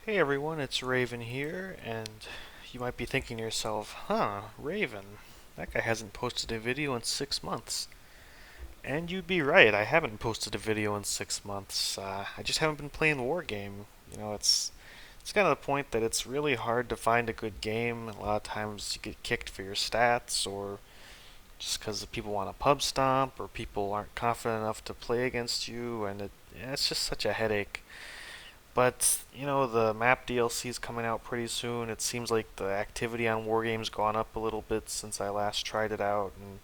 Hey everyone, it's Raven here, and you might be thinking to yourself, Raven, that guy hasn't posted a video in 6 months. And you'd be right, I haven't posted a video in 6 months. I just haven't been playing Wargame. It's kind of the point that it's really hard to find a good game. A lot of times you get kicked for your stats, or just because people want a pub stomp, or people aren't confident enough to play against you, and it's just such a headache. But, the map DLC is coming out pretty soon. It seems like the activity on Wargame's gone up a little bit since I last tried it out, and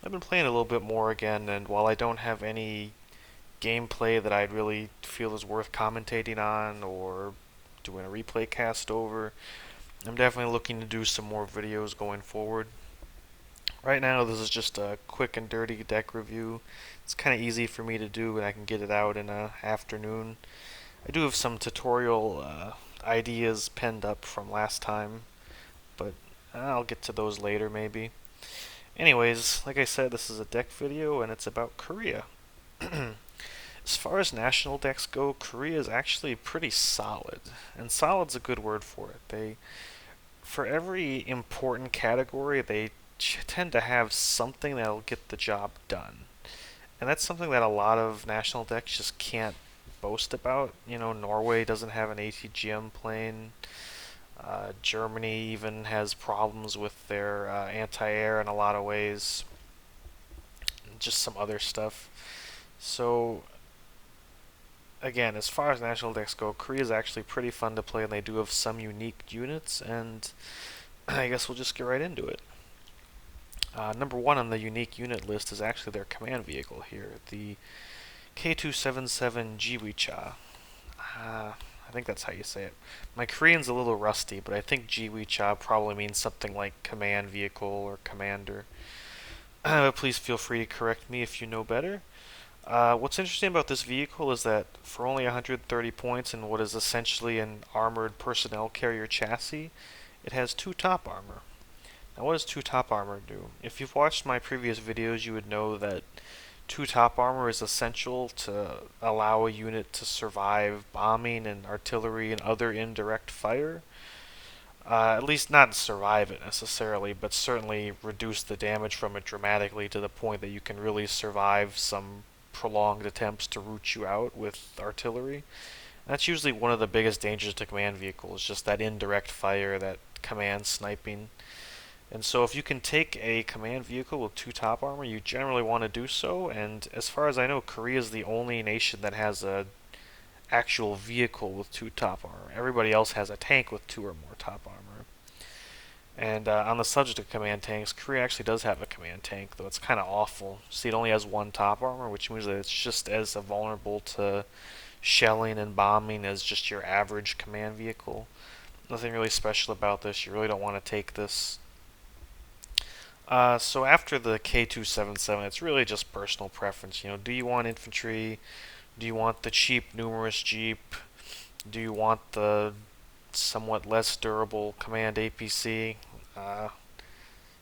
I've been playing a little bit more again, and while I don't have any gameplay that I'd really feel is worth commentating on or doing a replay cast over, I'm definitely looking to do some more videos going forward. Right now, this is just a quick and dirty deck review. It's kind of easy for me to do, and I can get it out in an afternoon. I do have some tutorial ideas penned up from last time, but I'll get to those later maybe. Anyways, like I said, this is a deck video and it's about Korea. As far as national decks go, Korea is actually pretty solid, and solid's a good word for it. For every important category, they tend to have something that'll get the job done. And that's something that a lot of national decks just can't boast about. Norway doesn't have an ATGM plane. Germany even has problems with their anti-air in a lot of ways. And just some other stuff. So, again, as far as national decks go, Korea is actually pretty fun to play, and they do have some unique units, and I guess we'll just get right into it. Number one on the unique unit list is actually their command vehicle here, the K277 Jiwicha. I think that's how you say it. My Korean's a little rusty, but I think Jiwicha probably means something like command vehicle or commander. Please feel free to correct me if you know better. What's interesting about this vehicle is that for only 130 points in what is essentially an armored personnel carrier chassis, it has 2 top armor. Now, what does 2 top armor do? If you've watched my previous videos, you would know that 2 top armor is essential to allow a unit to survive bombing and artillery and other indirect fire. At least not survive it necessarily, but certainly reduce the damage from it dramatically to the point that you can really survive some prolonged attempts to root you out with artillery. That's usually one of the biggest dangers to command vehicles, just that indirect fire, that command sniping. And so if you can take a command vehicle with 2 top armor, you generally want to do so, and as far as I know, Korea is the only nation that has a actual vehicle with 2 top armor. Everybody else has a tank with 2 or more top armor. And on the subject of command tanks, Korea actually does have a command tank, though it's kind of awful. See, it only has 1 top armor, which means that it's just as vulnerable to shelling and bombing as just your average command vehicle. Nothing really special about this. You really don't want to take this. So after the K277, it's really just personal preference. Do you want infantry? Do you want the cheap numerous jeep? Do you want the somewhat less durable command APC? Uh,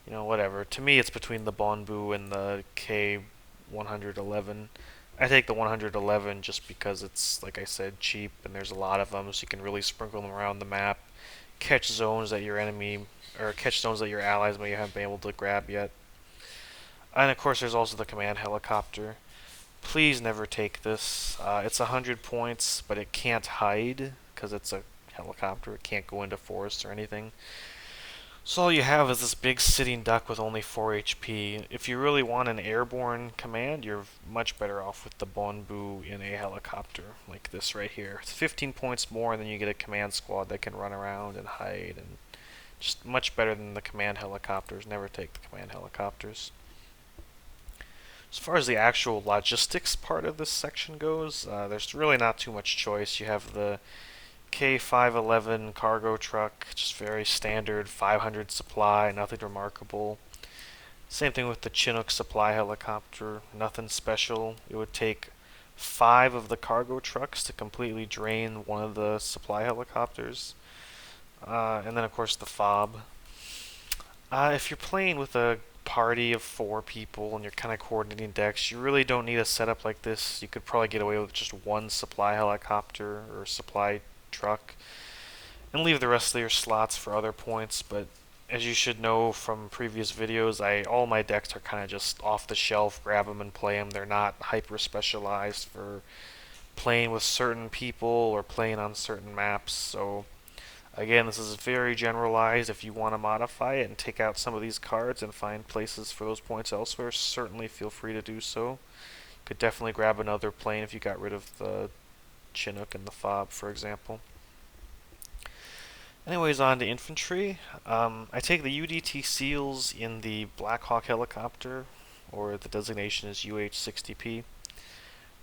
whatever. To me, it's between the Bonbu and the K111. I take the 111 just because it's, like I said, cheap, and there's a lot of them, so you can really sprinkle them around the map, catch zones that your enemy or catch zones that your allies may haven't been able to grab yet. And of course, there's also the command helicopter. Please never take this. It's 100 points, but it can't hide because it's a helicopter. It can't go into forests or anything. So all you have is this big sitting duck with only 4 HP. If you really want an airborne command, you're much better off with the Bonbu in a helicopter, like this right here. It's 15 points more, and then you get a command squad that can run around and hide, and just much better than the command helicopters. Never take the command helicopters. As far as the actual logistics part of this section goes, there's really not too much choice. You have the K511 cargo truck, just very standard 500 supply, nothing remarkable. Same thing with the Chinook supply helicopter, nothing special. It would take 5 of the cargo trucks to completely drain one of the supply helicopters. And then, of course, the fob. If you're playing with a party of 4 people and you're kind of coordinating decks, you really don't need a setup like this. You could probably get away with just 1 supply helicopter or supply truck, and leave the rest of your slots for other points. But as you should know from previous videos, all my decks are kind of just off the shelf, grab them and play them. They're not hyper specialized for playing with certain people or playing on certain maps. So again, this is very generalized. If you want to modify it and take out some of these cards and find places for those points elsewhere, certainly feel free to do so. Could definitely grab another plane if you got rid of the Chinook and the Fob, for example. Anyways, on to infantry. I take the UDT SEALs in the Black Hawk helicopter, or the designation is UH-60P.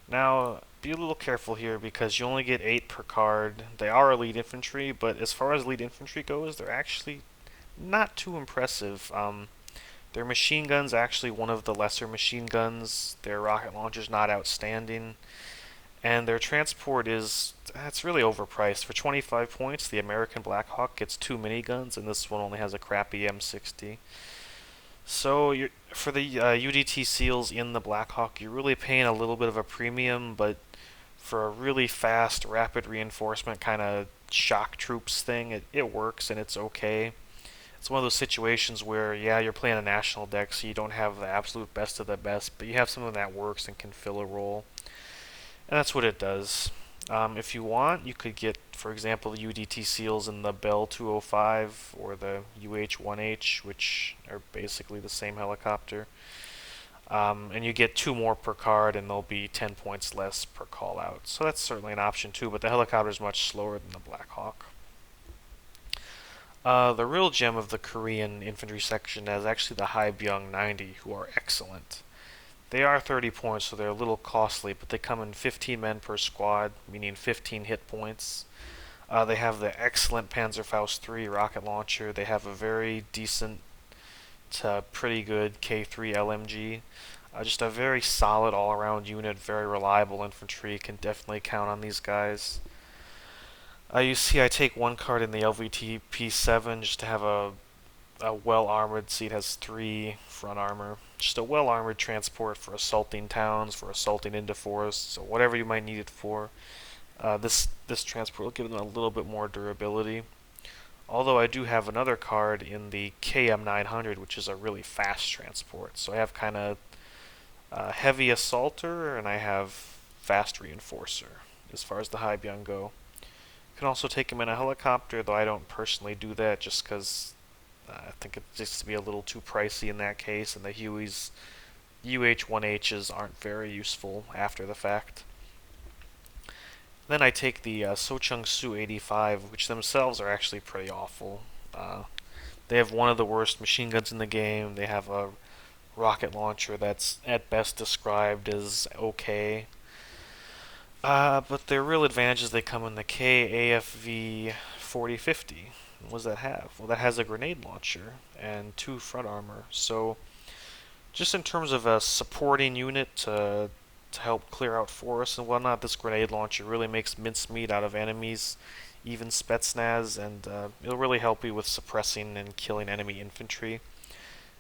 Now, be a little careful here because you only get 8 per card. They are elite infantry, but as far as elite infantry goes, they're actually not too impressive. Their machine gun's actually one of the lesser machine guns. Their rocket launcher's not outstanding. And their transport it's really overpriced. For 25 points, the American Black Hawk gets 2 miniguns, and this one only has a crappy M60. So for the UDT SEALs in the Black Hawk, you're really paying a little bit of a premium, but for a really fast, rapid reinforcement kind of shock troops thing, it works and it's okay. It's one of those situations where, yeah, you're playing a national deck, so you don't have the absolute best of the best, but you have something that works and can fill a role. And that's what it does. If you want, you could get, for example, the UDT SEALs in the Bell 205 or the UH-1H, which are basically the same helicopter. And you get 2 more per card, and they'll be 10 points less per call out. So that's certainly an option too, but the helicopter is much slower than the Black Hawk. The real gem of the Korean infantry section is actually the Haebyung 90, who are excellent. They are 30 points, so they're a little costly, but they come in 15 men per squad, meaning 15 hit points. They have the excellent Panzerfaust 3 rocket launcher. They have a very decent to pretty good K3 LMG. Just a very solid all-around unit, very reliable infantry. Can definitely count on these guys. You see I take 1 card in the LVT P7 just to have a well-armored. See, it has 3 front armor. Just a well-armored transport for assaulting towns, for assaulting into forests, so whatever you might need it for. This transport will give them a little bit more durability. Although I do have another card in the KM900, which is a really fast transport. So I have kind of heavy assaulter, and I have fast reinforcer as far as the Haebyung go. You can also take him in a helicopter, though I don't personally do that just because I think it just to be a little too pricey in that case, and the Hueys UH-1Hs aren't very useful after the fact. Then I take the Sochung-Su 85, which themselves are actually pretty awful. They have one of the worst machine guns in the game. They have a rocket launcher that's at best described as okay. But their real advantages, they come in the KAFV 4050. What does that have? Well, that has a grenade launcher and 2 front armor. So, just in terms of a supporting unit to help clear out forests and whatnot, this grenade launcher really makes mincemeat out of enemies, even Spetsnaz, and it'll really help you with suppressing and killing enemy infantry.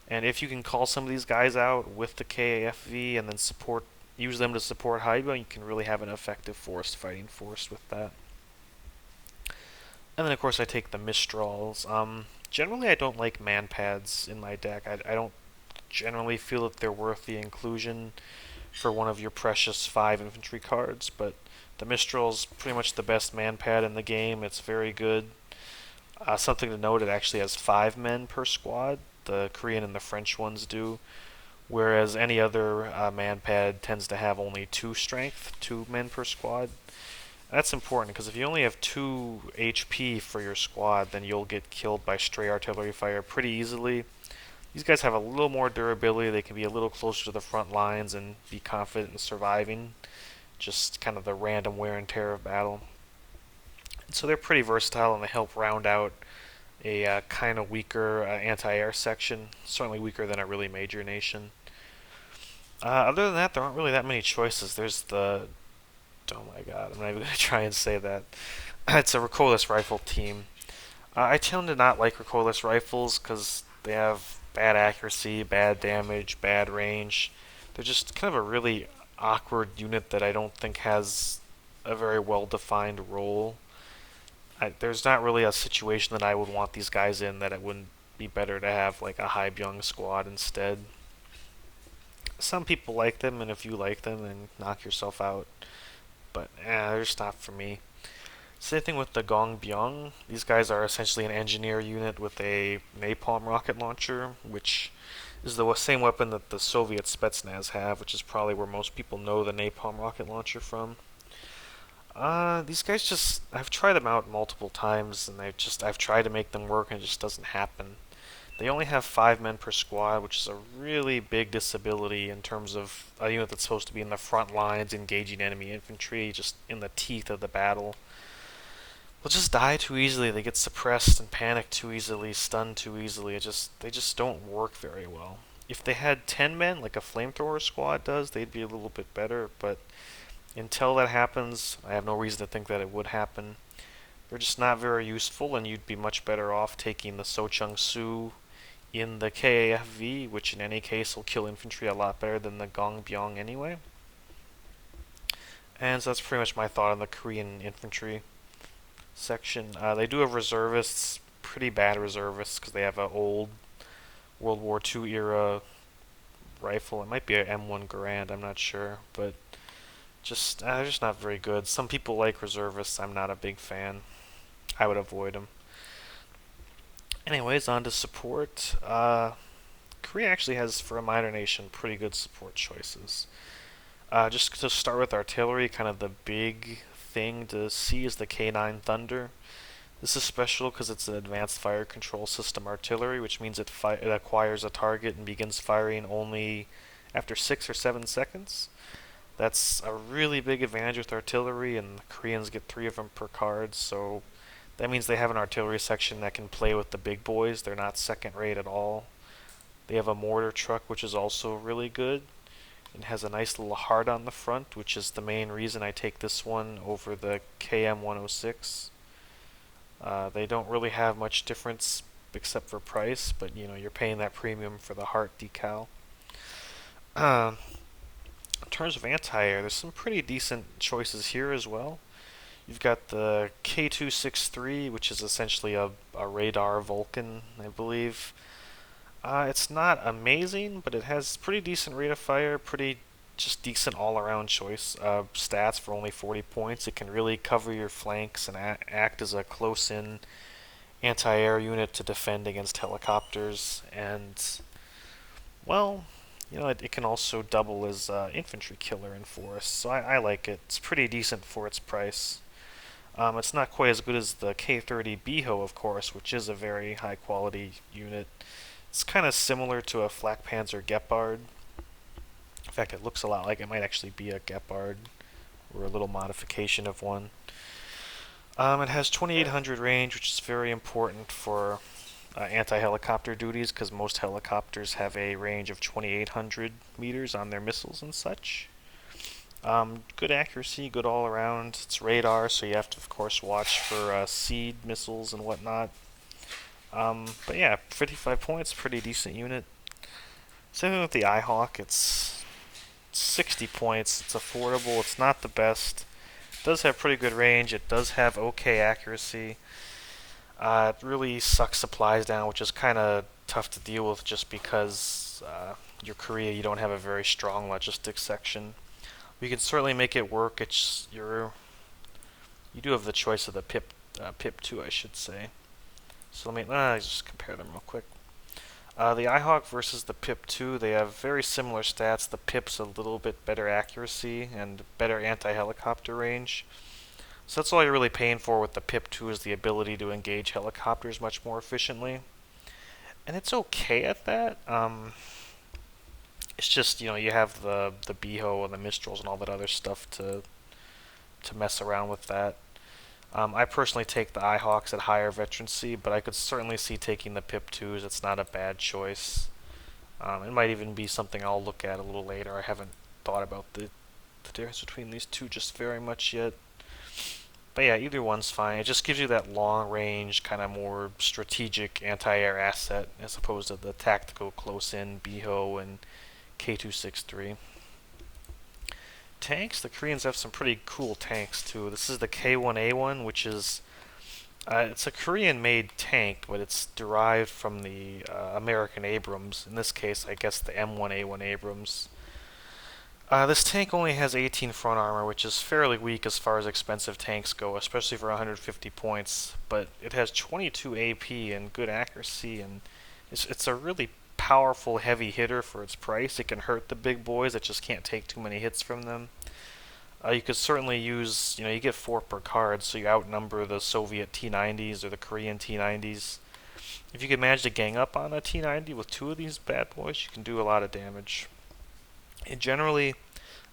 And if you can call some of these guys out with the KAFV and then use them to support Haebyung, you can really have an effective forest fighting force with that. And then, of course, I take the Mistrals. Generally, I don't like man pads in my deck. I don't generally feel that they're worth the inclusion for one of your precious 5 infantry cards, but the Mistral's pretty much the best man pad in the game. It's very good. Something to note, it actually has 5 men per squad. The Korean and the French ones do, whereas any other man pad tends to have only 2 strength, 2 men per squad. That's important because if you only have 2 HP for your squad, then you'll get killed by stray artillery fire pretty easily. These guys have a little more durability. They can be a little closer to the front lines and be confident in surviving just kind of the random wear and tear of battle. And so they're pretty versatile, and they help round out a kind of weaker anti-air section, certainly weaker than a really major nation. Other than that, there aren't really that many choices. There's the... Oh my god, I'm not even going to try and say that. It's a recoilless rifle team. I tend to not like recoilless rifles because they have bad accuracy, bad damage, bad range. They're just kind of a really awkward unit that I don't think has a very well-defined role. there's not really a situation that I would want these guys in that it wouldn't be better to have like a high Byung squad instead. Some people like them, and if you like them, then knock yourself out. But they're just not for me. Same thing with the Gong Byung. These guys are essentially an engineer unit with a napalm rocket launcher, which is the same weapon that the Soviet Spetsnaz have, which is probably where most people know the napalm rocket launcher from. These guys just, I've tried them out multiple times, and I've tried to make them work, and it just doesn't happen. They only have 5 men per squad, which is a really big disability in terms of a unit that's supposed to be in the front lines engaging enemy infantry, just in the teeth of the battle. They'll just die too easily. They get suppressed and panic too easily, stunned too easily. They just don't work very well. If they had 10 men, like a flamethrower squad does, they'd be a little bit better. But until that happens, I have no reason to think that it would happen. They're just not very useful, and you'd be much better off taking the Sochung Su in the KAFV, which in any case will kill infantry a lot better than the Gong Byung anyway. And so that's pretty much my thought on the Korean infantry section. They do have reservists, pretty bad reservists, because they have an old World War II era rifle. It might be an M1 Garand, I'm not sure, but they're just not very good. Some people like reservists. I'm not a big fan. I would avoid them. Anyways, on to support. Korea actually has, for a minor nation, pretty good support choices. Just to start with artillery, kind of the big thing to see is the K9 Thunder. This is special because it's an advanced fire control system artillery, which means it acquires a target and begins firing only after 6 or 7 seconds. That's a really big advantage with artillery, and the Koreans get 3 of them per card, so that means they have an artillery section that can play with the big boys. They're not second rate at all. They have a mortar truck, which is also really good. It has a nice little heart on the front, which is the main reason I take this one over the KM106. They don't really have much difference except for price, but you're paying that premium for the heart decal. In terms of anti-air, there's some pretty decent choices here as well. You've got the K263, which is essentially a radar Vulcan, I believe. It's not amazing, but it has pretty decent rate of fire, pretty just decent all-around choice. Stats for only 40 points. It can really cover your flanks and act as a close-in anti-air unit to defend against helicopters. And, well, it can also double as infantry killer in forest, so I like it. It's pretty decent for its price. It's not quite as good as the K30 Biho, of course, which is a very high-quality unit. It's kind of similar to a Flak Panzer Gepard. In fact, it looks a lot like it might actually be a Gepard, or a little modification of one. It has 2800 range, which is very important for anti-helicopter duties, because most helicopters have a range of 2800 meters on their missiles and such. Good accuracy, good all around. It's radar, so you have to, of course, watch for seed missiles and whatnot. But yeah, 55 points, pretty decent unit. Same thing with the Eyehawk. It's 60 points. It's affordable. It's not the best. It does have pretty good range. It does have okay accuracy. It really sucks supplies down, which is kind of tough to deal with just because you're Korea, you don't have a very strong logistics section. You can certainly make it work. You do have the choice of the PIP 2, I should say. So let me just compare them real quick. The Eyehawk versus the PIP 2, they have very similar stats. The PIP's a little bit better accuracy and better anti-helicopter range. So that's all you're really paying for with the PIP 2 is the ability to engage helicopters much more efficiently. And it's okay at that. It's just, you have the Biho and the Mistrals and all that other stuff to mess around with that. I personally take the Eyehawks at higher veterancy, but I could certainly see taking the PIP 2s. It's not a bad choice. It might even be something I'll look at a little later. I haven't thought about the difference between these two just very much yet. But yeah, either one's fine. It just gives you that long range, kind of more strategic anti-air asset as opposed to the tactical close-in Biho and K263. Tanks, the Koreans have some pretty cool tanks too. This is the K1A1, which is It's a Korean-made tank, but it's derived from the American Abrams. In this case, I guess the M1A1 Abrams. This tank only has 18 front armor, which is fairly weak as far as expensive tanks go, especially for 150 points. But it has 22 AP and good accuracy, and it's a really powerful heavy hitter for its price. It can hurt the big boys that just can't take too many hits from them. You could certainly use, you get 4 per card, so you outnumber the Soviet T90s or the Korean T90s. If you can manage to gang up on a T90 with 2 of these bad boys, you can do a lot of damage. And generally,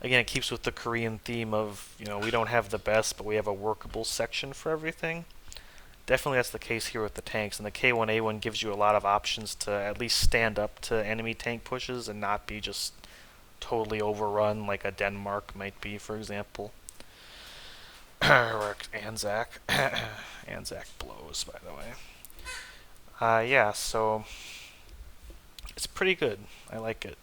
again, it keeps with the Korean theme of, we don't have the best, but we have a workable section for everything. Definitely that's the case here with the tanks, and the K1A1 gives you a lot of options to at least stand up to enemy tank pushes and not be just totally overrun like a Denmark might be, for example. Or Anzac. Anzac blows, by the way. Yeah, so it's pretty good. I like it.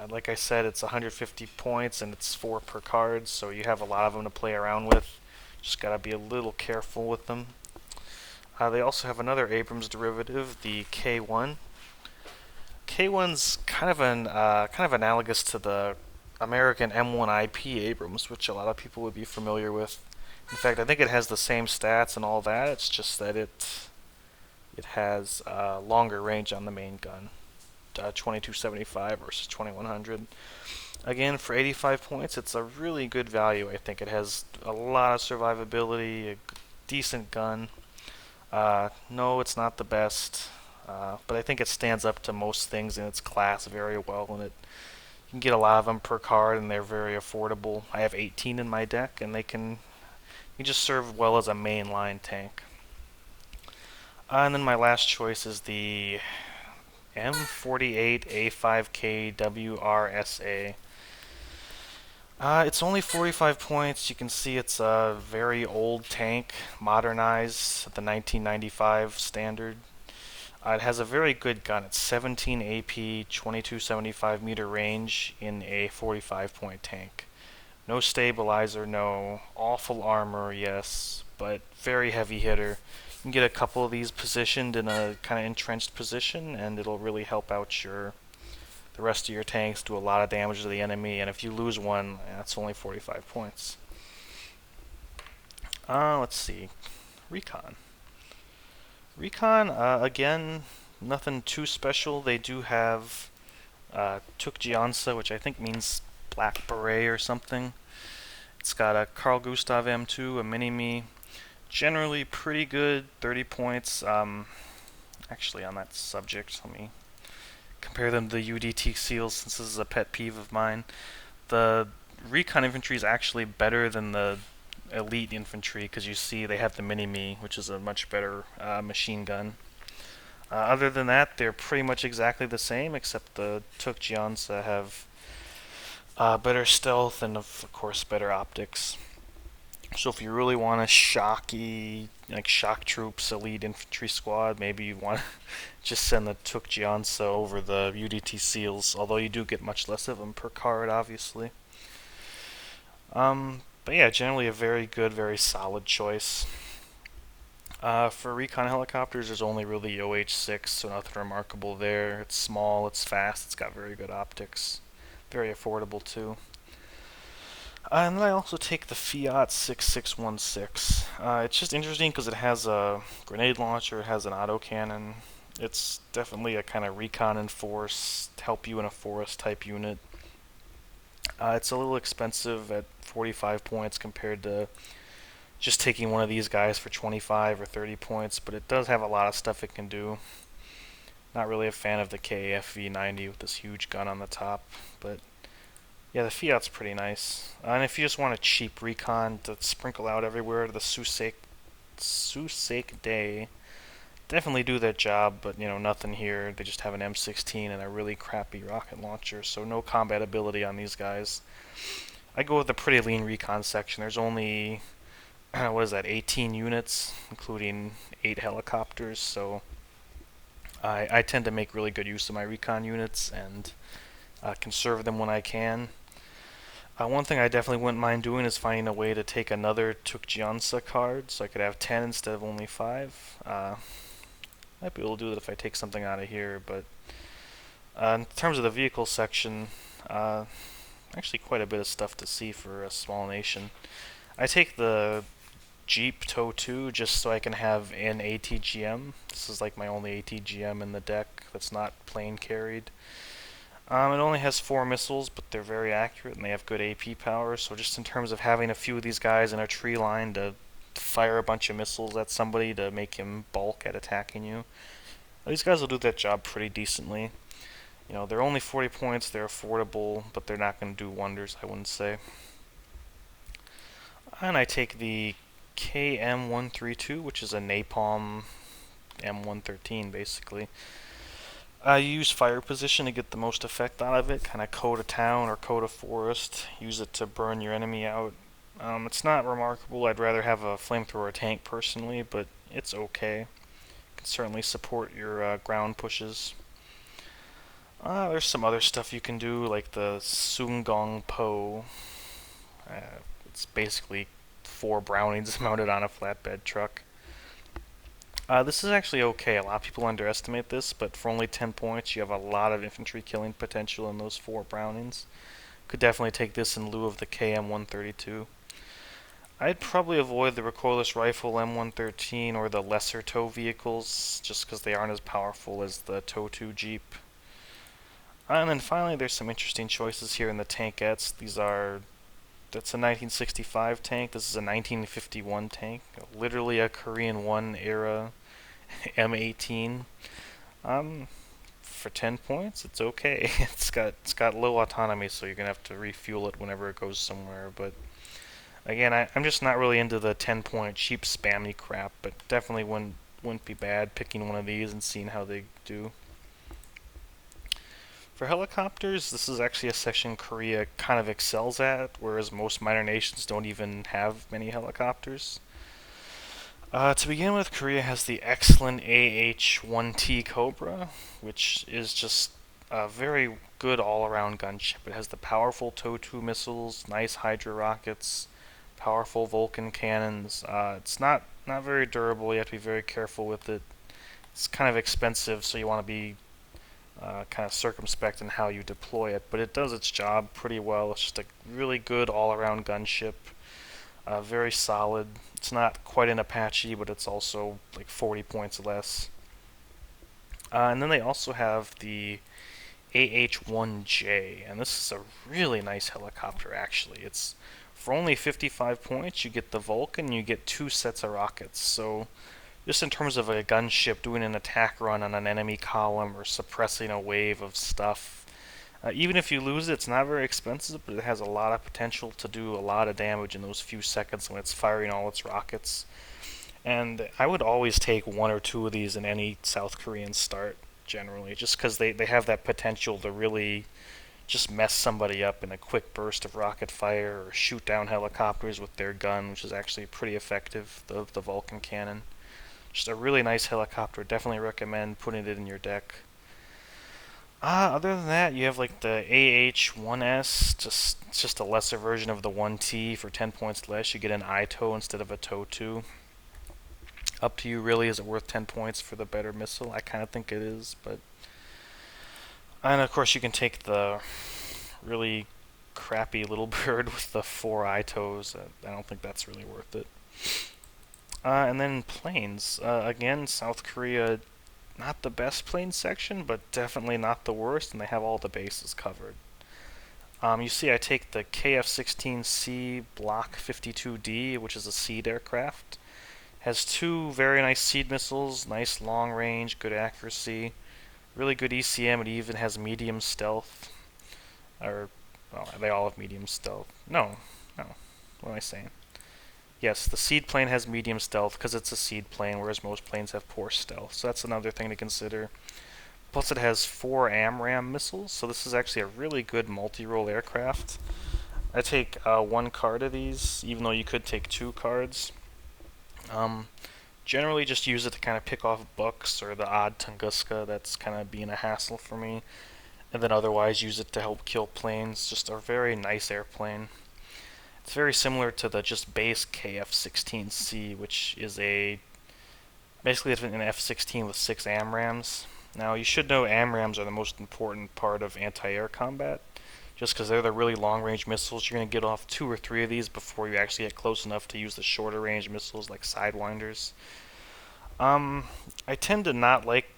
Like I said, it's 150 points and it's 4 per card, so you have a lot of them to play around with. Just gotta be a little careful with them. They also have another Abrams derivative, the K1. K1's kind of analogous to the American M1IP Abrams, which a lot of people would be familiar with. In fact, I think it has the same stats and all that. It's just that it has longer range on the main gun, 2275 versus 2100. Again, for 85 points, it's a really good value. I think it has a lot of survivability, a decent gun. No, it's not the best, but I think it stands up to most things in its class very well, and you can get a lot of them per card, and they're very affordable. I have 18 in my deck, and you just serve well as a mainline tank. And then my last choice is the M48A5K WRSA. It's only 45 points. You can see it's a very old tank, modernized at the 1995 standard. It has a very good gun. It's 17 AP, 2275 meter range in a 45 point tank. No stabilizer, no. Awful armor, yes, but very heavy hitter. You can get a couple of these positioned in a kind of entrenched position, and it'll really help out the rest of your tanks, do a lot of damage to the enemy, and if you lose one, that's only 45 points. Let's see. Recon. Recon, again, nothing too special. They do have Tukjiansa, which I think means Black Beret or something. It's got a Carl Gustav M2, a Mini-Me. Generally pretty good, 30 points. Actually, on that subject, let me compare them to the UDT seals, since this is a pet peeve of mine. The Recon infantry is actually better than the elite infantry, because you see they have the Mini-Me, which is a much better machine gun. Other than that, they're pretty much exactly the same, except the Tukjiansa have better stealth and, of course, better optics. So if you really want a shocky, like shock troops, elite infantry squad, maybe you want to just send the Tukjiansa over the UDT seals, although you do get much less of them per card, obviously. But yeah, generally a very good, very solid choice. For Recon helicopters, there's only really OH-6, so nothing remarkable there. It's small, it's fast, it's got very good optics. Very affordable too. And then I also take the Fiat 6616. It's just interesting because it has a grenade launcher, it has an autocannon. It's definitely a kind of recon and force, help you in a forest type unit. It's a little expensive at 45 points compared to just taking one of these guys for 25 or 30 points, but it does have a lot of stuff it can do. Not really a fan of the KFV90 with this huge gun on the top, but yeah, the Fiat's pretty nice. And if you just want a cheap recon to sprinkle out everywhere, the Susek Day definitely do their job, but nothing here. They just have an M16 and a really crappy rocket launcher, so no combat ability on these guys. I go with a pretty lean recon section. There's only, 18 units, including 8 helicopters, so I tend to make really good use of my recon units and conserve them when I can. One thing I definitely wouldn't mind doing is finding a way to take another Tukjiansa card, so I could have 10 instead of only 5. Might be able to do that if I take something out of here, but in terms of the vehicle section, uh, actually quite a bit of stuff to see for a small nation. I take the Jeep Tow 2 just so I can have an ATGM. This is like my only ATGM in the deck that's not plane carried. It only has 4 missiles, but they're very accurate and they have good AP power. So just in terms of having a few of these guys in a tree line to fire a bunch of missiles at somebody to make him bulk at attacking you, these guys will do that job pretty decently. You know, they're only 40 points, they're affordable, but they're not going to do wonders, I wouldn't say. And I take the KM132, which is a Napalm M113, basically. You use fire position to get the most effect out of it, kind of coat a town or coat a forest, use it to burn your enemy out. It's not remarkable, I'd rather have a flamethrower tank personally, but it's okay. Can certainly support your ground pushes. There's some other stuff you can do, like the Sungong Po. It's basically 4 Brownings mounted on a flatbed truck. This is actually okay. A lot of people underestimate this, but for only 10 points, you have a lot of infantry killing potential in those 4 Brownings. Could definitely take this in lieu of the KM132. I'd probably avoid the recoilless rifle M113 or the lesser tow vehicles, just because they aren't as powerful as the Tow 2 Jeep. And then finally, there's some interesting choices here in the tankettes. That's a 1965 tank. This is a 1951 tank. Literally a Korean One era M18. Um, for 10 points, it's okay. It's got low autonomy, so you're gonna have to refuel it whenever it goes somewhere. But again, I'm just not really into the 10-point cheap spammy crap. But definitely wouldn't be bad picking one of these and seeing how they do. For helicopters, this is actually a section Korea kind of excels at, whereas most minor nations don't even have many helicopters. To begin with, Korea has the excellent AH-1T Cobra, which is just a very good all-around gunship. It has the powerful TOW-2 missiles, nice Hydra rockets, powerful Vulcan cannons. It's not very durable. You have to be very careful with it. It's kind of expensive, so you want to be kind of circumspect in how you deploy it, but it does its job pretty well. It's just a really good all-around gunship, very solid. It's not quite an Apache, but it's also like 40 points less. And then they also have the AH-1J, and this is a really nice helicopter actually. It's for only 55 points, you get the Vulcan, you get 2 sets of rockets, so just in terms of a gunship doing an attack run on an enemy column or suppressing a wave of stuff. Even if you lose it, it's not very expensive, but it has a lot of potential to do a lot of damage in those few seconds when it's firing all its rockets. And I would always take 1 or 2 of these in any South Korean start, generally, just because they have that potential to really just mess somebody up in a quick burst of rocket fire or shoot down helicopters with their gun, which is actually pretty effective, the Vulcan cannon. Just a really nice helicopter. Definitely recommend putting it in your deck. Other than that, you have like the AH-1S. It's just a lesser version of the 1T for 10 points less. You get an ITOW instead of a TOW 2. Up to you, really. Is it worth 10 points for the better missile? I kind of think it is, but. And of course, you can take the really crappy little bird with the 4 ITOWs. I don't think that's really worth it. And then planes. Again, South Korea, not the best plane section, but definitely not the worst, and they have all the bases covered. You see I take the KF-16C Block 52D, which is a seed aircraft. Has 2 very nice seed missiles, nice long range, good accuracy, really good ECM. It even has medium stealth. Or, well, they all have medium stealth. No. What am I saying? Yes, the seed plane has medium stealth because it's a seed plane, whereas most planes have poor stealth. So that's another thing to consider. Plus, it has 4 AMRAAM missiles, so this is actually a really good multi-role aircraft. I take 1 card of these, even though you could take 2 cards. Generally, just use it to kind of pick off bucks or the odd Tunguska that's kind of being a hassle for me. and then otherwise use it to help kill planes. Just a very nice airplane. It's very similar to the just base KF-16C, which is basically an F-16 with 6 AMRAAMs. Now, you should know AMRAAMs are the most important part of anti-air combat, just because they're the really long-range missiles. You're going to get off 2 or 3 of these before you actually get close enough to use the shorter-range missiles like Sidewinders. I tend to not like,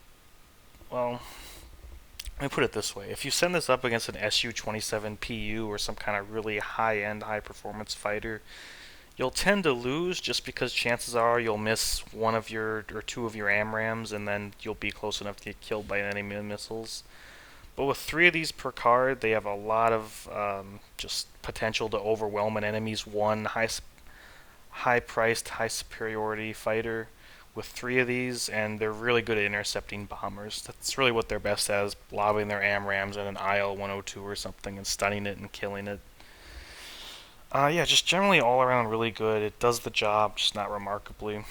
well, let me put it this way. If you send this up against an Su-27 PU or some kind of really high-end, high-performance fighter, you'll tend to lose just because chances are you'll miss one of your or 2 of your AMRAAMs and then you'll be close enough to get killed by enemy missiles. But with 3 of these per card, they have a lot of just potential to overwhelm an enemy's one high-priced, high-superiority fighter with 3 of these, and they're really good at intercepting bombers. That's really what they're best at, is lobbing their AMRAAMs at an IL-102 or something and stunning it and killing it. Yeah, just generally all around really good. It does the job, just not remarkably.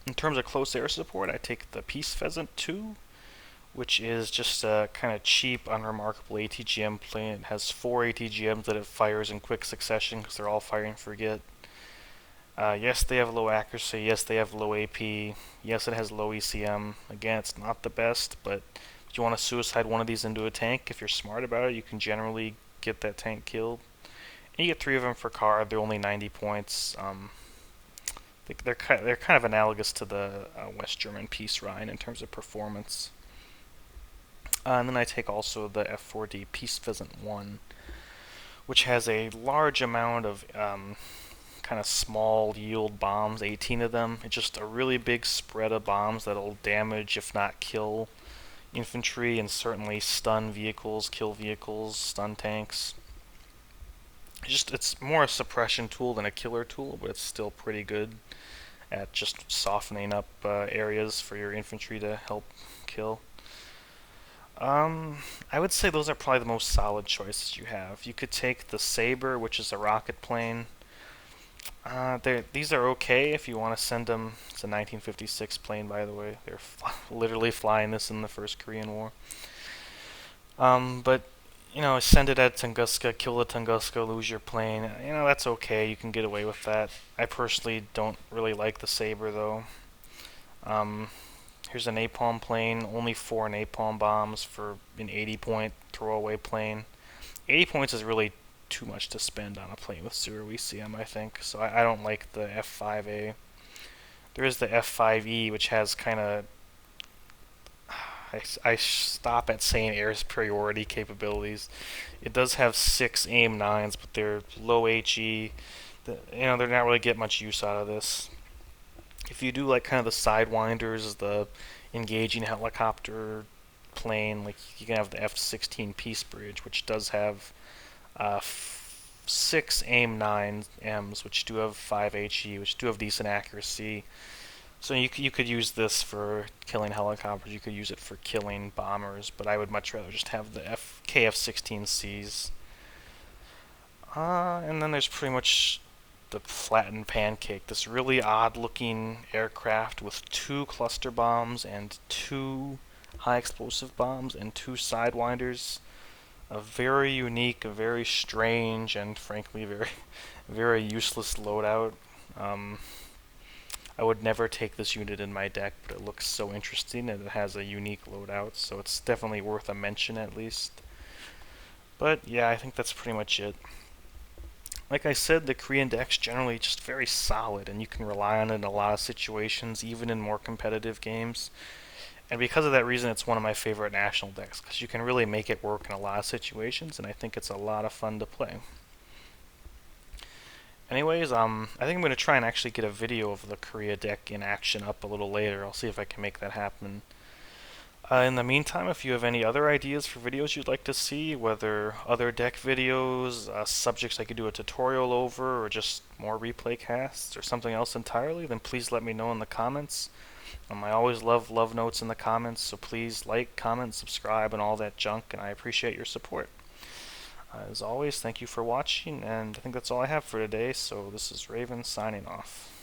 In terms of close air support, I take the Peace Pheasant 2, which is just a kind of cheap, unremarkable ATGM plane. It has 4 ATGMs that it fires in quick succession because they're all firing forget. Yes, they have low accuracy. Yes, they have low AP. Yes, it has low ECM. Again, it's not the best, but if you want to suicide one of these into a tank, if you're smart about it, you can generally get that tank killed. And you get 3 of them for card. They're only 90 points. They're kind of analogous to the West German Peace Rhine in terms of performance. And then I take also the F4D Peace Pheasant 1, which has a large amount of kind of small yield bombs, 18 of them. It's just a really big spread of bombs that'll damage, if not kill, infantry and certainly stun vehicles, kill vehicles, stun tanks. It's more a suppression tool than a killer tool, but it's still pretty good at just softening up areas for your infantry to help kill. I would say those are probably the most solid choices you have. You could take the Sabre, which is a rocket plane. These are okay if you want to send them. It's a 1956 plane, by the way. They're literally flying this in the First Korean War. But send it at Tunguska, kill the Tunguska, lose your plane. That's okay. You can get away with that. I personally don't really like the Sabre, though. Here's a napalm plane. Only 4 napalm bombs for an 80-point throwaway plane. 80 points is really too much to spend on a plane with 0 ECM, I think. So I don't like the F5A. There is the F5E, which has kind of... I stop at saying air superiority capabilities. It does have 6 AIM-9s, but they're low HE. They're not really getting much use out of this. If you do like kind of the Sidewinders, the engaging helicopter plane, like you can have the F-16 Peace Bridge, which does have 6 AIM-9Ms, which do have 5 HE, which do have decent accuracy. So you could use this for killing helicopters, you could use it for killing bombers, but I would much rather just have the KF-16Cs. And then there's pretty much the flattened pancake, this really odd-looking aircraft with 2 cluster bombs and 2 high-explosive bombs and 2 Sidewinders. A very unique, a very strange, and frankly very, very useless loadout. I would never take this unit in my deck, but it looks so interesting and it has a unique loadout, so it's definitely worth a mention at least. But yeah, I think that's pretty much it. Like I said, the Korean deck's generally just very solid, and you can rely on it in a lot of situations, even in more competitive games. And because of that reason, it's one of my favorite national decks, because you can really make it work in a lot of situations, and I think it's a lot of fun to play. Anyways, I think I'm going to try and actually get a video of the Korea deck in action up a little later. I'll see if I can make that happen. In the meantime, if you have any other ideas for videos you'd like to see, whether other deck videos, subjects I could do a tutorial over, or just more replay casts, or something else entirely, then please let me know in the comments. I always love notes in the comments, so please like, comment, subscribe, and all that junk, and I appreciate your support. As always, thank you for watching, and I think that's all I have for today, so this is Raven signing off.